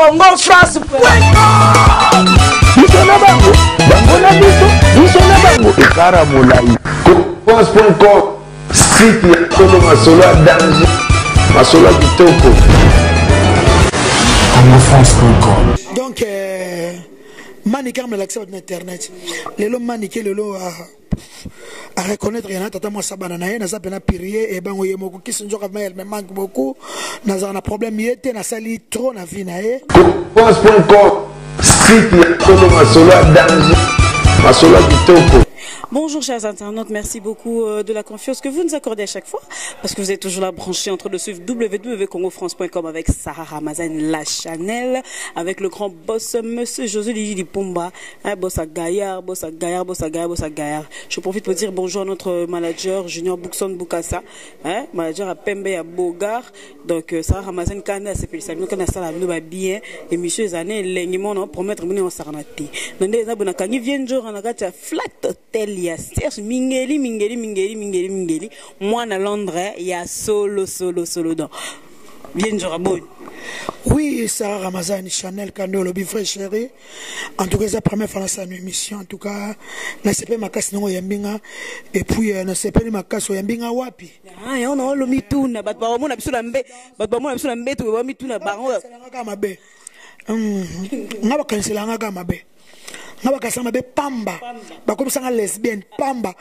Congo France. France.com, site ya Kolo Masolo à danger, Masolo Kitoko. CongoFrance.com. Donc, Manikam l'accès à internet. Les lots maniqués, le lot à reconnaître rien. Tata moi ça banana, na ça pena pirier et ben oye moko qui sont déjà elle me manque beaucoup. Na ça un problème yete na sali trop na vie na e. France.com, site ya Kolo Masolo à danger, Masolo Kitoko. Bonjour chers internautes, merci beaucoup de la confiance que vous nous accordez à chaque fois parce que vous êtes toujours là branchés en train de suivre www.congofrance.com avec Sarah Ramazan La Chanel, avec le grand boss monsieur José Lili Dipomba, boss à Gaillard, boss à Gaillard, boss à Gaillard, boss à Gaillard. Je profite pour dire bonjour à notre manager Junior Boukson Boukassa, manager à Pembe à Bogar. Donc Sarah Ramazan Kanda c'est félicité, nous connaissons la vie bien et monsieur Zané l'engimon pour mettre mon en sarnati. Donc les abonnés quand ils viennent jour on a gâté flat hotel. Il y a Serge Mingeli, moi à Londres, il y a solo dans. Bien Jorabon. Oui, Sarah Ramazan Chanel Kando lobby frère chéri. En tout cas, c'est la première fois dans une émission. En tout cas, na sepe makas no yambinga et puis na sepe makas yambinga wapi. Ah, on a le mituna, bat ba mo na biso na mbe, bat ba mo na biso na mbe to ba mituna ba. Ngaka mabe. Ngaba kansela ngaka mabe. Nabakasama be pamba bakomisanga lesbienne pamba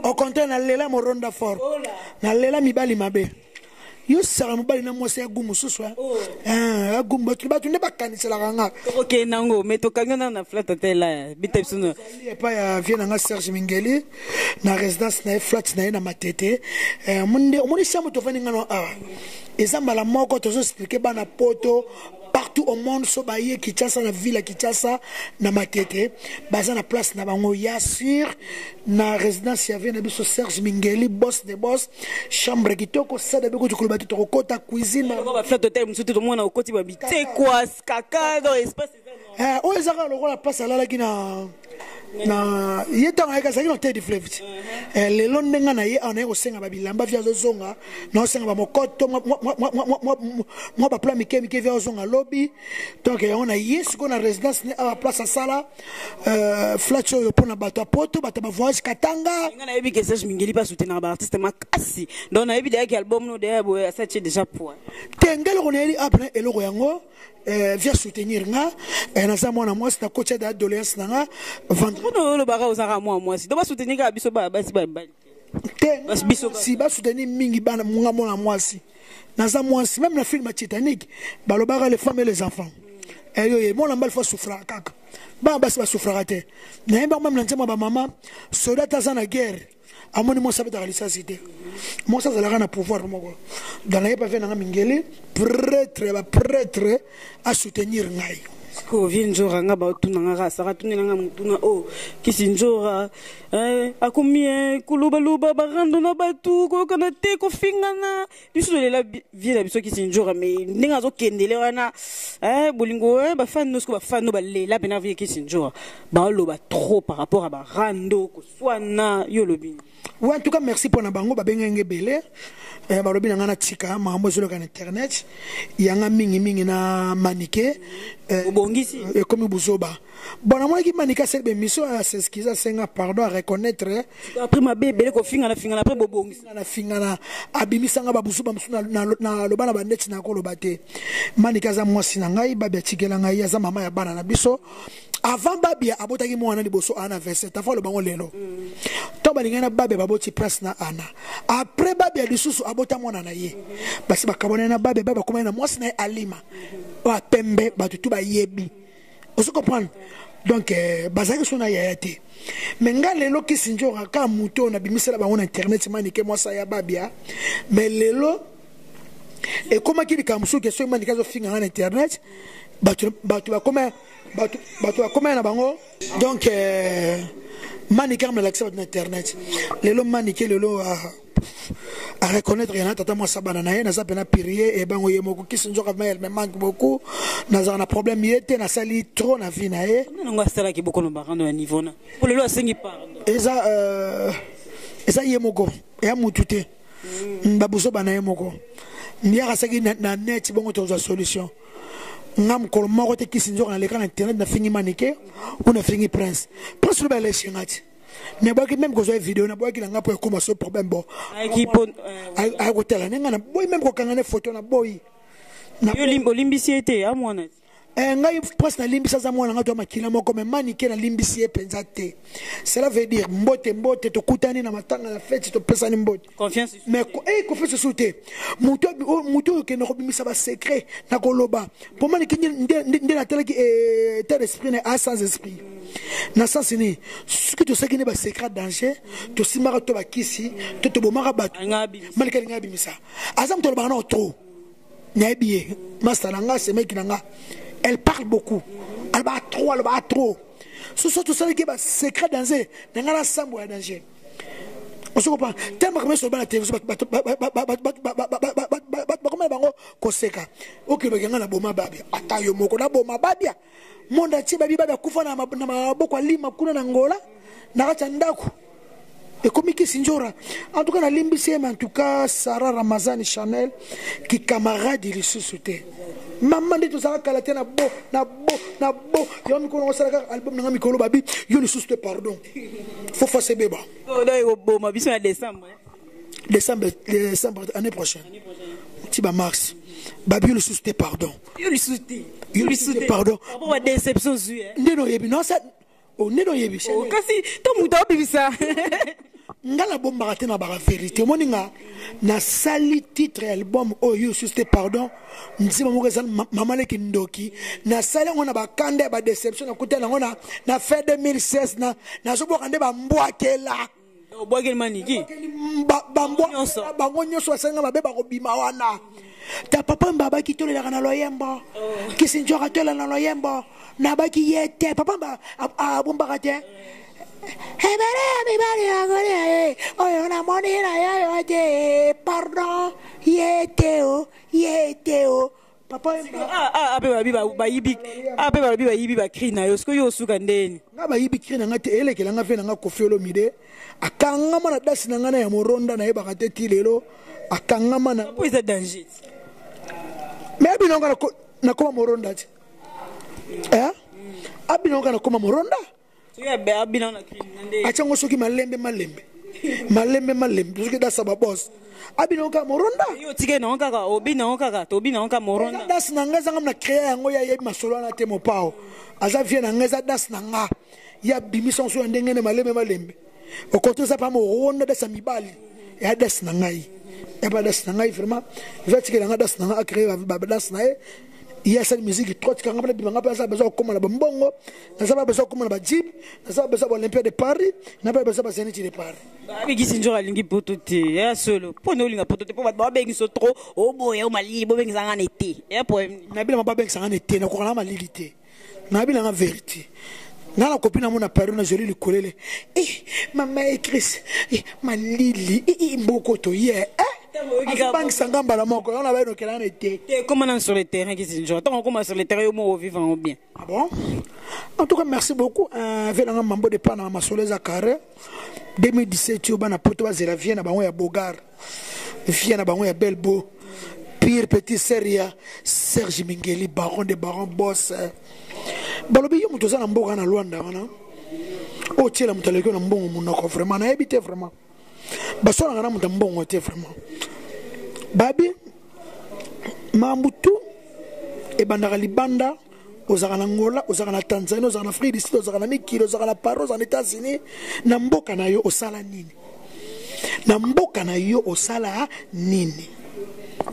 au contraire na lela moronda fort na lela mibali mabe yo sara mobali na mwasi ya gumu suswa ah gumu batu ne bakanisela kanga OK nango meto kanga na flat hotel bita biso pa ya viena nga Serge Mingeli na résidence na flat na matete munde omoni samu to fani ngano ezamba moko tozo expliquer bana poto partout au monde so baye Kinshasa na ville Kinshasa na matete baza na place na bango ya sur na résidence ya vient na biso Serge Mingeli boss de boss chambre kitoko sada beko to kolobati to kota cuisine ba flat hotel musutu to mona okoti ba bite kwa kaka dans espace o ezaka lokola place alala kina na yeta ngaka saki no tedi fleuve le londenga na ye ana ko senga babilamba via zonga no senga ba mokoto mo ba plan mike via zonga lobby donc on a yes ko na résidence à place à sala flat show pour na bato poto bato ba voyage katanga ngana yebi que Serge Mingeli pas soutenir ba artiste makasi donc na yebi de album no de bo ça c'est déjà point tengel ko neli après eloko yango via soutenir nga na za mwana moi c'est coach d'adolescence nga vendredi le bara osara moi si doit soutenir ka biso ba si ba soutenir mingi bana munga mona moi si na za moi si même la film Titanic ba le bara les femmes et les enfants et mon ambal faut souffrir kaka ba basi ba souffrir te na ba même na ba maman soldat za na guerre amoni mo sabeta kalisa cité mo ça la na pouvoir moko dans la pas venir Mingeli prêtre à soutenir ngai ko vient jour nga ba tunanga ga sara tunanga mutuna o kisinjora akomi kuluba barando na batu ko kana te ko fingana biso lela vie la biso kisinjora mais ndinga zo kendele wana bolingo ba fan no ba fan no ba lela bena vie kisinjora ba loba trop par rapport à barando ko swana yo lobi. Ouais, en tout cas merci pour na bango ba bengenge belé ba lobi na ngana tika mambo zolo kan internet yanga mingi na manike bongisi comme buzoba bon na moi qui manika cette émission à s'excuser senga pardon à reconnaître après ma bébé ko finga na après bongisi na finga na abimisanga ba buzoba na lobana ba net na ko lobate manika za mwasi na ngai ba betikela ngai ya za mama ya bana na biso avant babia abotaki mwana liboso ana 27 avant le bango lelo to balingana babe baboti presse na ana après babia lisusu abota mwana na ye basi bakabona na babe baba komana na mwasi na alima ba pembe batutu ba yebi oso comprendre donc bazaki sona yayate mais nga lelo kisinjora ka muto na bimisela bango na internet manike mwasa ya babia mais lelo et comment qui bikamsu que so manike zo finga na internet batu ba comment na bango donc maniquer me l'accès à internet lelo maniquer lelo à reconnaître rien tata moi ça banana na ça pena pirier et bango yemoko kisinjoka elle me manque beaucoup na za na problème yete na sali trop na vie na e nga sala ki boko no barando ya niveau na pour lelo asengi pardon eza yemoko ya mutute babuso bana yemoko ndiaka saki na net bongo toza solution ngam kol moko te kisinjo na l'écran internet na fingi manike ou na fingi prince le bel chingati ne boy ki même ko zo vidéo na boy ki nga po ko ma so problème bon qui pon ay ko tela nga na boy même ko kangane photo na boy na yo limbisiete a mwana ngai presque na limbisa za mwana ngato makila moko mais manike na limbisi penza te cela veut dire mbote to kutani na matanga na fête to pesa ni mbote confiance mais confiance souté muto ke no bimisa ba secret na koloba pour manike ndé na tele ki état d'esprit na sans esprit na sens ni ce que tu sais que ne ba secret danger to simara to ba kisi to bomaka batu manike ngabi misa azam to ba na trop nyabiye master nga se meki nga. Elle parle beaucoup. Elle va trop. Ce sont tout ça qui est secret danger. N'a pas la sambo à danger. On se comprend. Tellement que sur la télévision, comment bango koseka. Ok, ba ngana boma babi. Atayo moko na boma babi. Monda ti babi babi kufa na maboko lima kuna na ngola. Na kacha ndako. Et comme qui s'injora. En tout cas, la limbisi en tout cas, Sarah Ramazani Chanel, qui camarade il suscité. Maman dit tout ça, qu'elle na bo. Yo mi kono sala album na mi kolo babi, yo le suscité pardon. Faut faire ce bébé. Oh là yo bo ma biso en décembre. Décembre année prochaine. Tiba mars. Babi yo le suscité pardon. Yo le suscité pardon. Pour déception zu. Ndeno yebi non ça. Oh ndeno yebi. Oh kasi to muta bibisa. Ngala bomba te na ba vérité moninga na sali titre album oh you suscité pardon nzima mo keza mama le kindoki na sali ngona ba kande ba déception na kutela ngona na fait 2016 na so bokande ba mbwakela obwakela maniki ba ngonyo so senga ba beba ko bima wana ta papa mbaba kitolela kana loyembo kisinjo katolela na loyembo na ba ki yete papa mba abomba kate pardon, yeteo. Papa, achango soki malembe soki da saba boss abinoka moronda yo tike na kaka obina moronda das na ngaza ngamna créer yango ya yebi masolo na te mopao aza vie na ngaza das na nga ya bimison so ndenge ne malembe o koto sa pa moronda da samibali ya das na ngai ya ba das na ngai vraiment va tike na das na nga créer ba das na il y a cette musique trop quand on a besoin comme la bongo on a besoin comme la jeep on a besoin l'Olympiade de Paris on a besoin Zénith de Paris abi kisinjora lingi potote ya solo pona olinga potote po ba bengi so trop o boya o mali bo bengi sanga nete ya po na bila ba bengi sanga nete na ko na malilité na bila na vérité na la copine mon apparu na joli le kolele maman écrit malili mboko to ye banque sangamba la moko on a ba no kelana nete comment sur le terrain kisinjora tant comment sur le terrain mo vivant ou bien ah bon en tout cas merci beaucoup avec la mambo de pana masoleza carré 2017 yo bana poto bazela vie na bango ya bogar vie na bango ya belbo pire petit seria Serge Mingeli baron de baron boss balobi yo muto za na mboka na Luanda wana o tiela mutaleko na mbongo munoko vraiment na ebité vraiment basola ngana muta mbongo te vraiment babi mambutu e bandaka libanda ozaka na Angola ozaka na Tanzanie ozaka na Afrique du Sud ozaka na Mikilo ozaka na Paris ozaka na États-Unis na mboka na yo osala nini na mboka na yo osala nini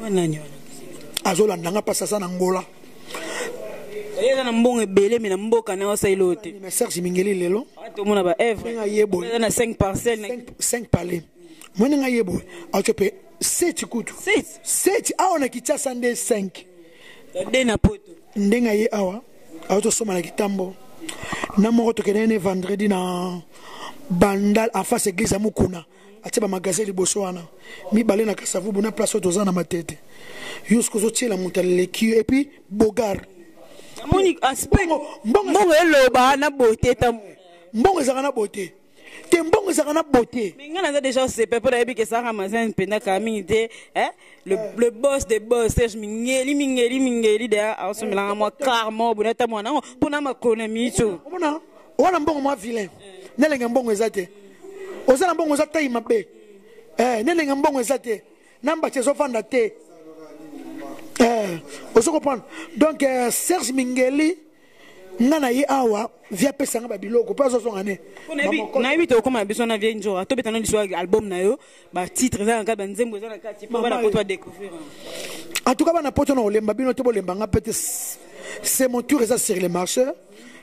wananyo azolanda nga pasa na Angola yeza na mbongo ebele me na mboka na osala ote mais Serge Mingeli lelo to mona ba evre nga yebo na 5 parcelles 5 palais mwana nga yebo achope 7 kutu 7 aona kichasa nde 5 de na poto ndenga ye awa auto soma na kitambo na moko to kenene vendredi na bandal en face église amukuna atiba magasin liboso wana mi balé na kasavu bona place auto za na matete yusko zo tiela mutalele ki et puis bogar moni aspect mbongo eloba na beauté tam mbongo ezaka na beauté te mbongo ezaka na beauté. Mais on a déjà c'est pour la que ça Ramazan pena kamite le boss des boss Serge Mingeli derrière en se mêlant moi carrément boneta moi non pour na makonomi tu Ona wana mbongo moi vilain. Nelenga mbongo ezate. Ozana mbongo ezate imabe. Nelenga mbongo ezate. Namba chezo fanda te. Ozo comprendre. Donc Serge Mingeli nana ye awa via pesanga ba biloko pas ozo ngane. Na yebi to koma biso na vie njora to betana liso album na yo ba titre za nka ba nzembo za na kati pa bana poto découvrir. En tout cas bana poto na olemba bino te bolemba nga peut c'est mon tour eza sur les marchés.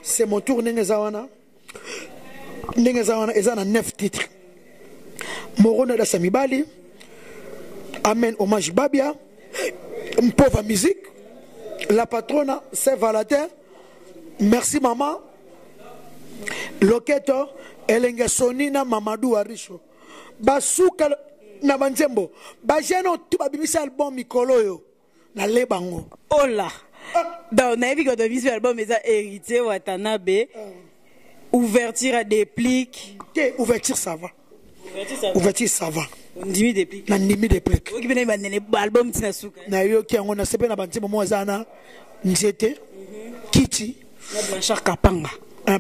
C'est mon tour nengeza wana. Nengeza wana eza na 9 titres. Morona da Samibali. Amen hommage Babia. Pauvre musique. La patrona c'est Valatin. Merci maman. Loketo Elenge Sonina Mamadou Arisho. Basuka na banzembo. Bajeno tu babimisa album mikolo yo. Na lebango. Oh là. Donc on a vu que le visuel album est hérité Watanabe. Ouverture à déplique. Ouverture ça va. Ouverture ça va. On dit déplique. Na ndimi déplique. Oki bena banene album tina suka. Na yo ki ngona sepe na banzembo mo zana. Nzete. Kiti. Na Blanchard Kapanga.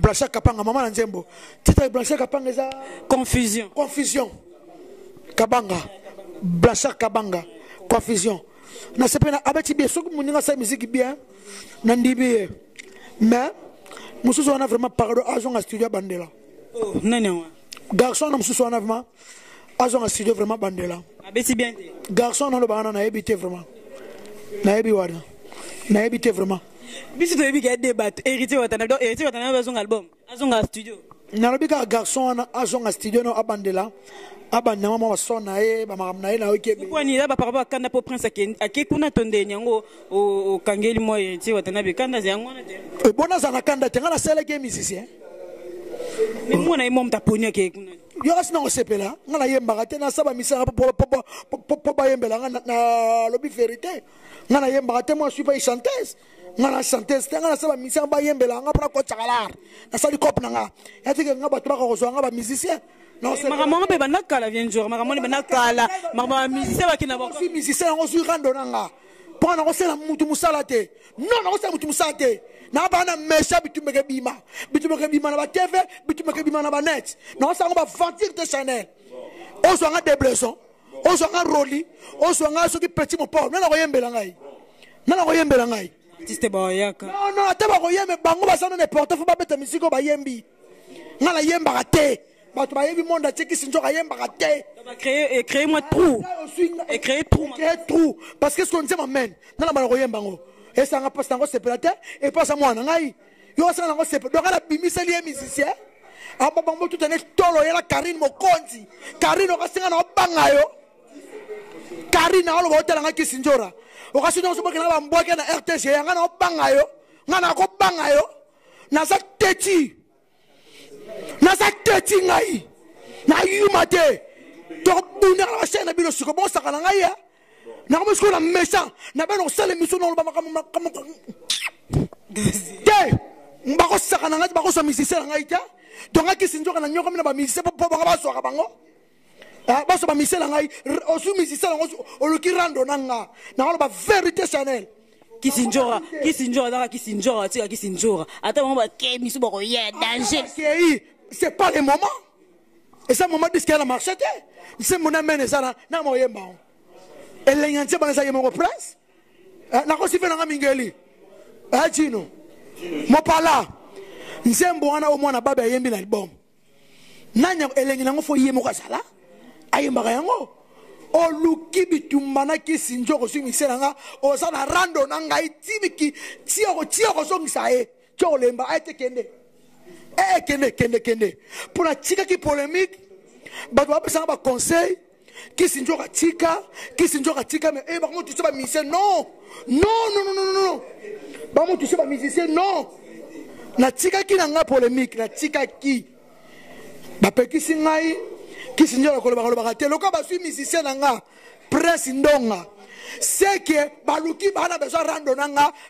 Blanchard Kapanga maman na nzembo. Titre Blanchard Kapanga eza confusion. Confusion. Kabanga. Blanchard Kabanga. Confusion. Na sepe na abati bien soki muninga sa musique bien. Na ndibi. Mais mususu wana vraiment parado azonga studio bandela. Oh, nani wa. Garçon na mususu wana vraiment azonga studio vraiment bandela. Abeti bien te. Garçon na lo bana na ebité vraiment. Na ebi wana. Na ebité vraiment. Biso to ebi ka débat hérité Watanabe donc hérité Watanabe azonga album, azonga studio. Na lobi ka garçon wana azonga studio no abandela. Abanda mama wasona e ba makamna e na okebe. Pourquoi ni là ba par rapport à kanda po prince ake kuna tonde nyango o kangeli mo hérité Watanabe kanda yango na te. Bona za na kanda te ngana sele game musicien. Mais moi na imom ta poni ake kuna. Yo asina osepela ngana yemba te na saba misanga po ba yembela ngana na lobi vérité. Ngana yemba te moi je suis pas chanteuse. Ngana chanteuse te ngana saba misanga ba yembela nga pra ko tsakalar. Na sali cop nanga. Yatike nga ba tobaka ko zo nga ba musicien. Non, c'est maman be banakala vient jour maman be banakala maman musicien ba kina ba si musicien ngo su rando nanga pour na ko sela mutu musala te non na ko sela mutu musala te na ba na mesha bitumeke bima na ba TV bitumeke bima na ba net na ko sa ngo ba ventir de Chanel o so nga débleson o so nga roli o so nga so ki petit mon pauvre na ko yembela ngai artiste ba yaka non ata ba ko yembe bango ba sana ne porte fo ba beta musique ba yembi ngala yemba te. Bato ba yebi monde atiki sinjo ka yemba te. Ba créer moi trou. Et créer trou. Parce que ce qu'on dit m'amène. Nana ba ko yemba ngo. Et ça nga passe ngo sepelate et passe moi na ngai. Yo ça ngo sepelate. Donc ala bimisa li musicien. Aba bango tout ene tolo yela Karine Mokonzi. Karine o kasinga na banga yo. Karine alo ba hotela nga kisinjora. O kasinga so bakina ba mboke na RTG nga na banga yo. Nga na ko banga yo. Na sa teti. Nasa teti ngai na yumate to buna la chaîne bino siko bon sakana ngai ya na ko siko na méchant na beno sale miso no ba makam te mbako sakana ngai ba ko so musicien ngai ta donc aki sinjo kana nyoko na ba musicien po ba so ka bango ba so ba musicien ngai o su musicien ngo o luki rando nanga na ko ba vérité Chanel Kisinjora dara Kisinjora tika Kisinjora ata mo ba ke misu boko ye danger c'est pas le moment et ça moment disque la marché c'est mon amène ça na mo yemba et les yantia bana ça yemba place na ko sife na mingeli chino mo pala nzembo wana o mwana baba yembi na album nanya elengi nango fo yemo ka sala ayemba yango o luki bitumana Kisinjo ko sumi selanga o sana rando nanga itibiki tio ko songisa tio lemba ate kende kende pour la tika qui polémique bato ba pesa ba conseil Kisinjo ka tika mais ba mo tu sais ba musicien non ba mo tu sais ba musicien non na tika ki na nga polémique na tika ki ba pekisi ngai Kisinjo la koloba te loka ba suis musicien nanga Prince Ndonga c'est que baluki bana besoin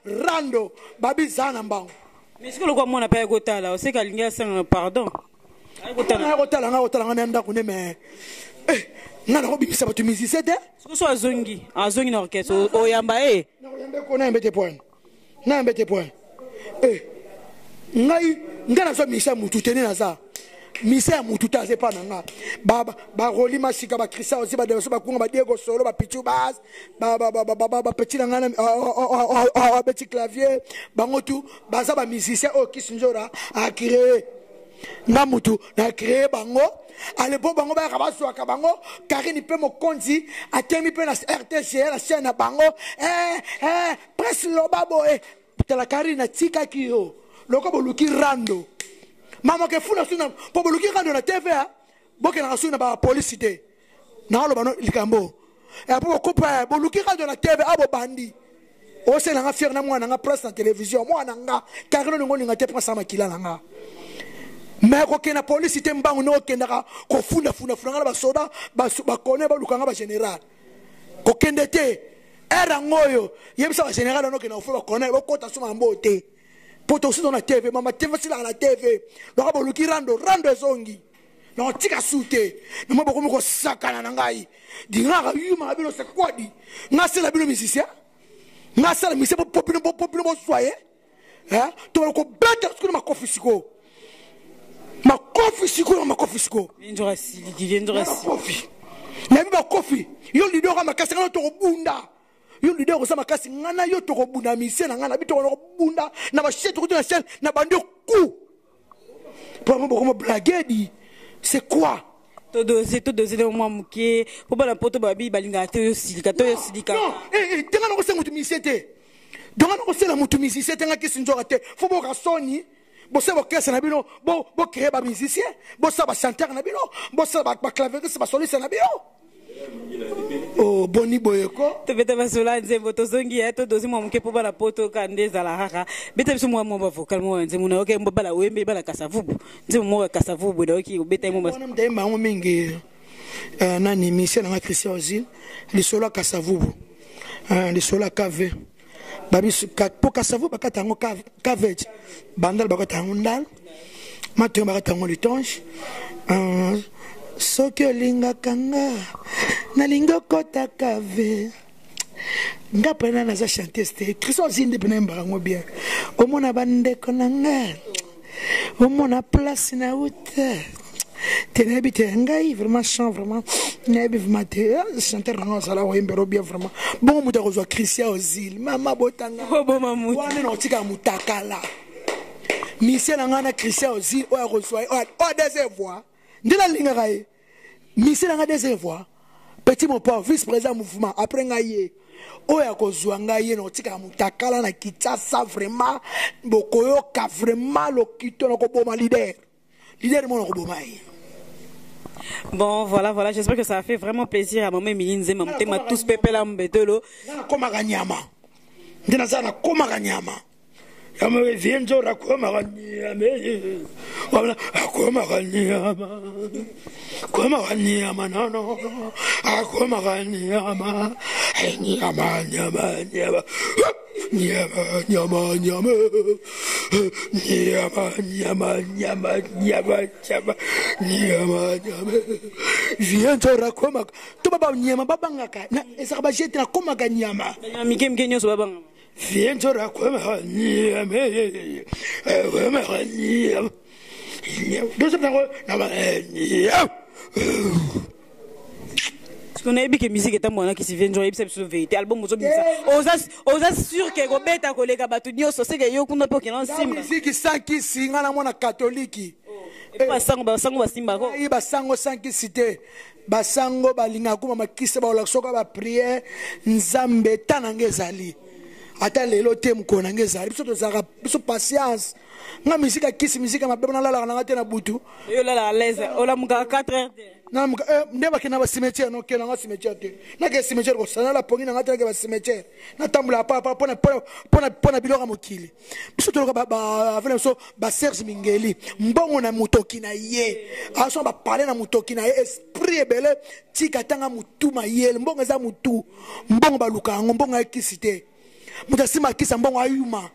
rando babi zana mbango. Mais est-ce que le quoi mon appelle Gotala, c'est qu'elle y a pardon. nga otala nga na ndako ne mais nga na kobimisa bato musicien te so azongi na orchestre oyamba na mbete point ngai nga na so misa mutu tene na za misa ya mutu ta zepa na nga ba roli masika ba Christian aussi ba de so ba kunga ba Diego Solo ba Pichu Bass ba petit na nga na petit clavier bango tu baza ba musicien o kisinjora a créer nga mutu na créer bango ale bo bango ba ka swaka bango Karine pe mo konzi atemi pe na RTC la chaîne na bango presse lo babo la Karine tika kiyo loko boluki rando mama ke funa suna po boluki rando na TV boke na suna ba police na lo bano likambo po ko pa boluki rando na TV abo bandi o se na nga fier na mwana nga presse na télévision mwana nga Karine ngo ninga te presse makila na nga mais ko kena police mbangu no kendaka ko funda nga ba soda ba kone ba lukanga ba général ko kendete era ngoyo yebisa ba général no kena ofu ba kone ba kota suma mbote poto si dans la TV mama TV si la TV donc ba luki rando ezongi no tika sute no mo boko ko sakana na ngai dinga yuma bino se kwadi nga sela bino musicien nga sela musicien popino bo soye to ko beta ko ma kofisiko makofisiko viendra si kofi na biba kofi yo lido ka makasi ngana to bunda yo lido ko sama makasi ngana yo to bunda mise na ngana bito ko bunda na ba shetu ko na sel na bando ku pour moi comme blaguedi c'est quoi to doser de moi muke po bala poto babi balinga to yo silika non tenga ko sengu mise te donc na ko sela mutu mise tenga kisinjo te fo bo ka soni bo se bo kese na bino bo créer ba musicien bo sa ba chanteur na bino bo sa ba clavieriste ba soliste na bino oh boni boyeko to beta ba sola nzembo to zongi to dozi mo mke po bala poto kandeza la haka beta biso mo ba vocal mo nzembo na okay mbo bala wembe bala kasavubu nzembo mo kasavubu na okay beta mo ba mta mbango mingi nani mission na Christian Ozil li solo kasavubu li solo kave babi po kasavu bakatango kavage bandal bakatango ndal mato bakatango litonge soki olingaka nga nalinga kota kave nga pena naza chanteuse te Christian Zinde pena mbango bien omona bandeko na nga omona place na uta tenabi te ngai vraiment chant vraiment nabi vraiment te chanteur na sala wembero bien vraiment bon muta ko zo Christian Ozil mama botanga bo mamuta wana no tika mutakala mission nga na Christian Ozil o ya ko so o deuxième voix ndila linga kai mission nga deuxième voix petit mon père vice-président mouvement après ngaye o ya ko zo ngaye no tika mutakala na kitasa vraiment bokoyo ka vraiment lo kito no ko boma leader mon robomai. Bon, voilà, j'espère que ça a fait vraiment plaisir à maman Milinze, maman Tema tous pépé la mbetelo. Koma ganyama. Ndina sana koma ganyama. Yama vienzo ra koma ganyama. Wala koma ganyama. Koma ganyama no. Koma ganyama. Nyama. Viens te rakoma. Tu baba nyama baba ngaka. Na esa ba jete na koma ganyama. Mike nyo so baba. Viens te rakoma nyama. Nyama. Dosa na ba nyama. Parce qu'on a vu que musique est un moyen qui se vient de jouer, c'est une vérité. Album, on a sûr que Robert a collé à Batunio, c'est que yo qu'on a pas qu'il en sim. Musique sanki singa na mona catholique. Et pas sango basimba ko. Ba sango sanki cité. Ba sango balinga kuma makise ba olaksoka ba prière nzambe tanangezali. Ata lelo tem ko nangezali. Biso to zaka biso patience. Nga musique kisi musique mabebe na lala na tena butu. Yo lala à l'aise. Ola muka 4 heures. Na ndeba kena ba cimetière no kena nga cimetière te na ke cimetière ko sana la pongi na ngata ke ba cimetière na tambula pa pona biloko mokili biso to ba avela so ba Serge Mingeli mbongo na mutoki na ye aso ba parler na mutoki na ye esprit ebele tika tanga mutu ma ye mbongo za mutu mbongo ba luka mbongo ya kisite mutasima kisa mbongo ayuma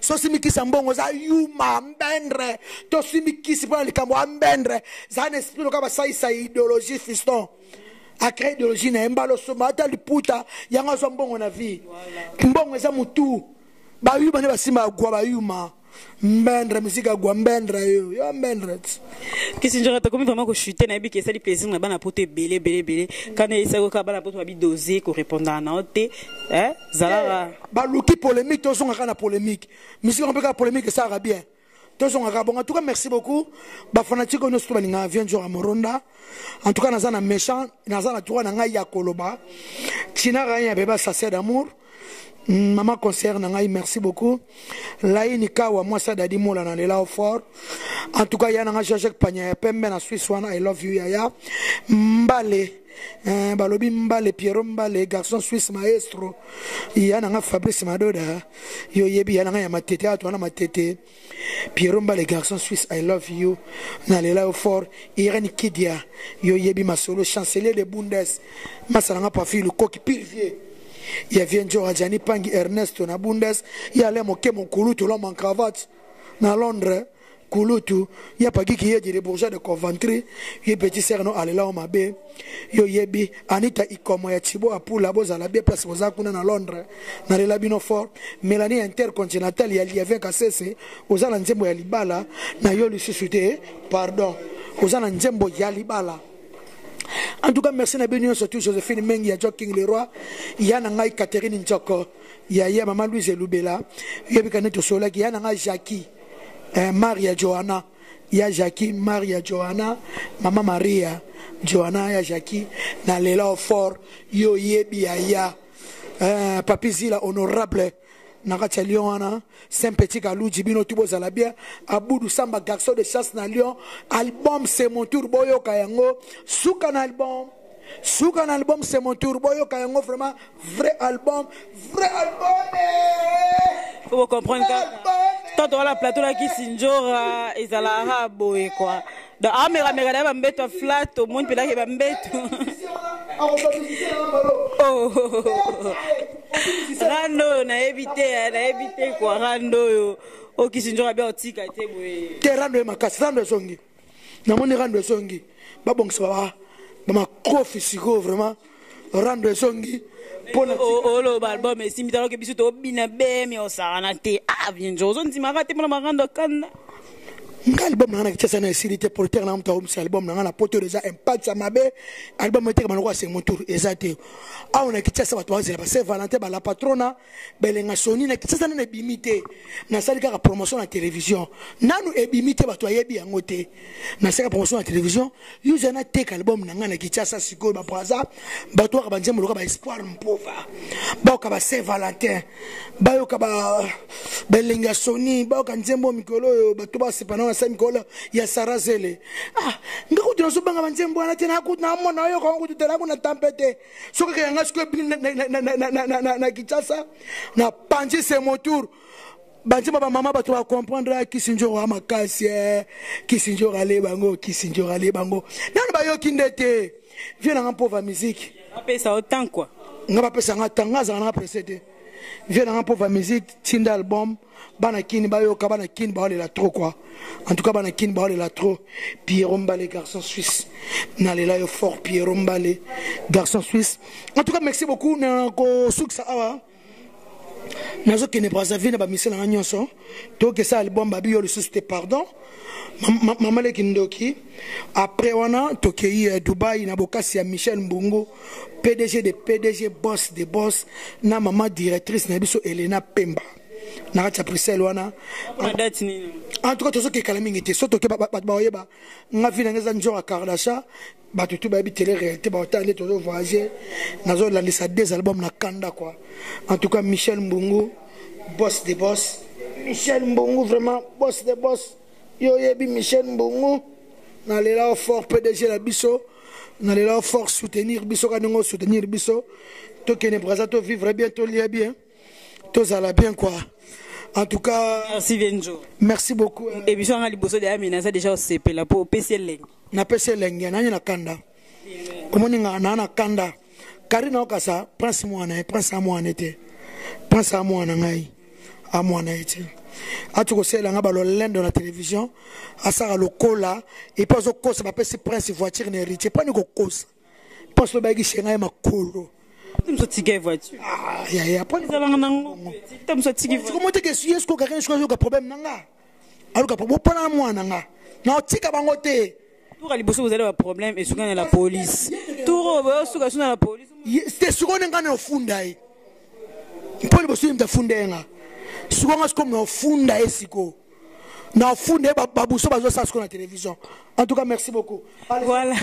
so simikisa mbongo za yuma mbendre to simikisi pour likambo mbendre za na esprit loka ba sa idéologie fiston a créé idéologie na mbalo so mata liputa yanga so mbongo na vie mbongo za mutu ba yuma ne basima gwa ba yuma mbendre musique gwa mbendre yo mbendre Qu'est-ce que je rate comme vraiment que chuter na bi que ça du plaisir na bana poto belé quand ça ko bana poto bi doser ko répondre à note hein zala ba luki polémique to son na polémique musique on peut ka polémique ça va bien to son ka bon en tout cas merci beaucoup ba fanatique on se balinga vient jour à Moronda en tout cas nazana méchant nazana tour na ngai ya koloba china rien beba ça c'est d'amour maman concert nangai merci beaucoup laini kawa moi ça dadi mola na lela au fort en tout cas yana Jacques Panya pembe na Swiss wana I love you yaya mbale balobi mbale Pierrot mbale garçon suisse maestro yana nga Fabrice Madoda yo yebi yana nga ya matete ato na matete Pierrot mbale garçon suisse I love you na lela au fort Irene Kidia yo yebi masolo chancelier de Bundes masala nga pafilu koki pilvier il y a Vienjo Adjani Pangi Ernesto na Bundes il y a Lemo Kemo Kulutu l'homme en cravate na Londres Kulutu il y a pas qui est des bourgeois de Coventry il y a petit serno alela o mabe yo yebi Anita Ikomo ya Chibo apula boza la bien place boza kuna na Londres na lela bino fort Mélanie Intercontinental il y a avec ACC ozala nzembo ya libala na yo lisusuté pardon ozala nzembo ya libala. En tout cas, merci à Bénion, surtout Joséphine Meng, il y a Joking Leroy, il y a Nangai Catherine Njoko, il y a Maman Louise Loubela, il y a Bikaneto Soleil, il y a Nangai Jackie, Maria Johanna, il y a Jackie, Maria Johanna, Maman Maria, Johanna, il y a Jackie, Nalela au fort, yo yebi ya, Papi Zila honorable. Nakatia Lyon, Saint-Petit Kalou, Jibino Tubo Zalabia, Aboudou Samba, garçon de chasse na Lyon, album c'est mon tour, Boyo Kayango, Soukan album, c'est mon tour, Boyo Kayango, vraiment, vrai album, faut vous comprendre que quand on a la plateau là qui s'injora, et Zalara, boé quoi. Donc, ah, mais la mbête flat, au monde, puis là, il va mbête. Oh, Rando, na évité quoi, Rando, oh, qui s'injora bien au tic, a été boé. T'es Rando et ma casse, Rando Songi. N'a mon Rando Songi. Babong Sawa, ma co-physico, vraiment. Rando Songi. Oh, l'album, mais si mitalo que biso bina be, mais on s'arrête. Ah, bien, Joson, si ma rate, mon marando canna. Album na kichasa na silité politique na mta umsi album na poto déjà impact ça mabe album était comme c'est mon tour exacté ah on a kichasa watu wazela ba Saint Valentin ba la patrona belenga soni na kichasa na bimité na sali ka promotion na télévision nanu ebimité watu yebi yangote na sali promotion na télévision yuza na take album na kichasa siko ba praza ba to ka banjemo loka ba espoir mpova ba ka ba Saint Valentin ba yo ka ba belenga soni ba ka nzembo mikolo ba to ba sepana Saint-Nicolas, il y a Sarah Zele. Ah, nous avons dit que nous avons dit que nous avons dit que nous avons dit que nous avons tempête. Ce que nous avons dit que nous avons c'est mon tour. Banji baba mama ba to comprendre Kisinjo wa makasi Kisinjo ale bango Kisinjo ale bango nani ba yo kindete viens na pauvre musique après ça autant quoi ngaba pesa ngata za na précédé viens na pauvre musique tinda album bana kini ba yo ka bana kini ba la trop quoi en tout cas bana kini ba la trop Pierrot Mbale garçon suisse na lela yo fort Pierrot Mbale garçon suisse en tout cas merci beaucoup na ko suksa awa nazo kene Brazzaville ba misela na nyonso to que ça album ba biyo le susté pardon maman le kindoki après wana to ke Dubaï na bokasi ya Michel Mbungo PDG de PDG boss de boss na maman directrice na biso Elena Pemba na cha Priscille wana en tout cas to so ke kalamingi te so to ke ba oyeba nga vina ngeza njora Kardasha ba tutu ba bi télé réalité ba otale to voyager nazo la lisa des albums na kanda quoi en tout cas Michel Mbungo boss de boss Michel Mbungo vraiment boss de boss yo yebi Michel Mbungo na lela fort PDG la biso na lela fort soutenir biso kanongo soutenir biso to kene Brazza to vivre bien to lier bien to zala bien quoi. En tout cas, merci Venjo. Merci beaucoup. Et puis on a liboso de Amina ça déjà au CP là pour PCL. Na PCL na na kanda. Comment ni na kanda. Karina okasa prince moi na été. Prince à moi na ngai. À moi na été. atukosela nga balolendo na télévision asaka lokola et pas okosa bapesi prince voiture na héritier pani kokosa parce que bayaki shenga ya makolo msotika voiture ya pani zalanga nango msotika voiture comment que si est-ce que quelqu'un a problème nanga aluka po pona mwana nga na otika bango te tour à liboso vous avez un problème et souvent la police tour souvent sur la police c'était souvent ngana ofunda yi pour liboso mtafunda nga souvent comme na ofunda esiko na ofunda babuso bazo sa sur la télévision. En tout cas, merci beaucoup. Allez. Voilà,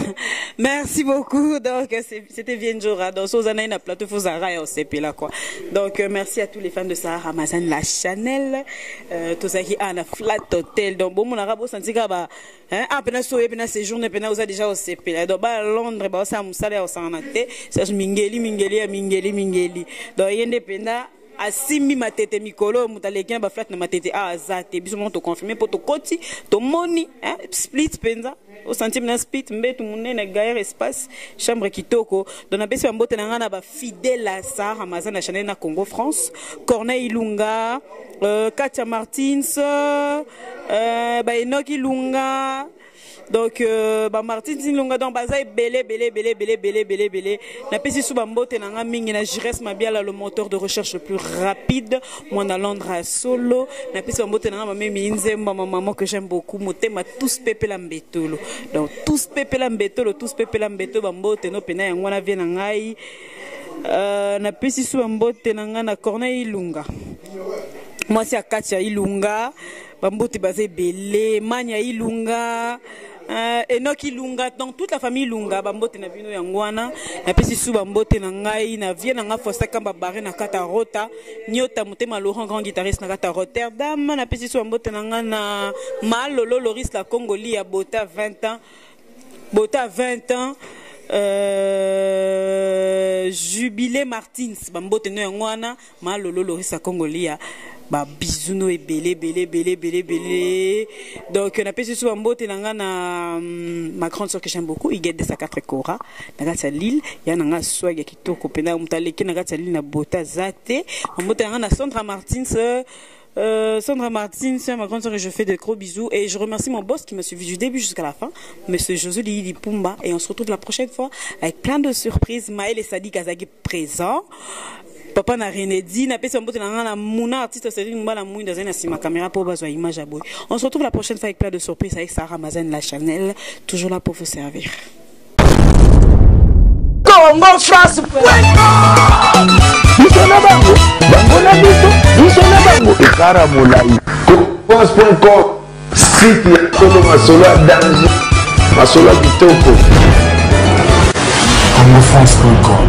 merci beaucoup. Donc, c'était bien Jora. Donc, Sozana, une plateau, faut Zara et OCP là, quoi. Donc, merci à tous les fans de Sarah Ramazan, la Chanel, tout ça qui a un flat hotel. Donc, bon, mon arabe, senti que, bah, hein, ah, pena soye, pena séjourne, pena, vous avez déjà OCP là. Donc, bah, Londres, bah, ça, moussale, on s'en a été. C'est Mingeli. Donc, indépendant. Asimi matete mikolo mutalekien ba flat na matete azate biso mo to confirmer pour to koti to moni hein split penza au centime na split mbetu munene gaire espace chambre kitoko donc na besi mbote na ngana ba fidèle à Sarah Ramazan na Chanel na Congo France Corneille Ilunga Katia Martins ba Enoch Ilunga. Donc, Martin Zinlonga dans Bazaï, belé. Na pesi sous Bambote, na mingi na Jires Mabiala, le moteur de recherche le plus rapide. Moi, na Londres à Solo. Na pesi Bambote, na mamie Inzemba, ma maman que j'aime beaucoup. Moté, ma tous pépé l'ambetolo. Donc, tous pépé l'ambetolo, Bambote, no pena, yangwana vien nangai. Na pesi sous Bambote, na Corneille Ilunga. Moi, c'est à Katia Ilunga. Bambote basé belé, Mania Ilunga. Enoch Ilunga, donc toute la famille Ilunga, Bambote na bino yangwana, na pesi sou Bambote na ngai, na vie na nga fosta kamba barre na kata rota, nyota mutema Laurent grand guitariste na kata Rotterdam, na pesi sou Bambote na nga na Malolo Loris la Congoli ya Bota 20 ans, Jubilé Martins, Bambote no yangwana, Malolo Loris la Congoli ya ba bisouno et belé. Donc on a payé sur un beau tenanga na ma grande soeur que j'aime beaucoup il guette de sa 4 cora na gata Lille ya nanga swag ya kitoko pena mutaleki na gata Lille na bota zate on bote na Sandra Martins, ma grande soeur, et je fais de gros bisous et je remercie mon boss qui m'a suivi du début jusqu'à la fin, monsieur José Lili Pumba, et on se retrouve la prochaine fois avec plein de surprises. Maël et Sadi Kazagi présents. Papa n'a rien dit, n'a pas son bout na mouna artiste c'est une bonne mouille dans une ma caméra pour baser image à boy. On se retrouve la prochaine fois avec plein de surprises avec Sarah Ramazan, la Chanel, toujours là pour vous servir. Congo France. France.com site ya Kolo Masolo danger Masolo kitoko. CongoFrance.com